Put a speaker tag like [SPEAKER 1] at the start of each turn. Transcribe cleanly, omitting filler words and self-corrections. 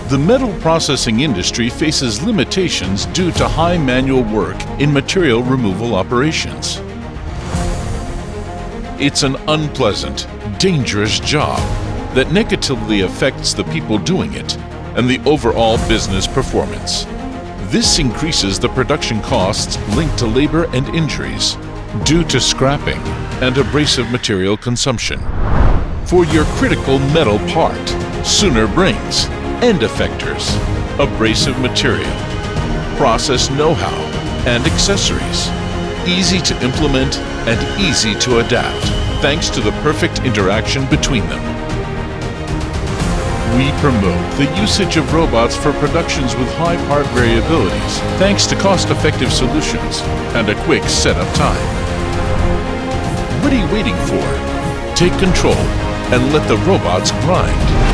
[SPEAKER 1] The metal processing industry faces limitations due to high manual work in material removal operations. It's an unpleasant, dangerous job that negatively affects the people doing it and the overall business performance. This increases the production costs linked to labor and injuries due to scrapping and abrasive material consumption. For your critical metal part, Suhner brings end-effectors, abrasive material, process know-how, and accessories. Easy to implement and easy to adapt, thanks to the perfect interaction between them. We promote the usage of robots for productions with high part variabilities, thanks to cost-effective solutions and a quick setup time. What are you waiting for? Take control and let the robots grind.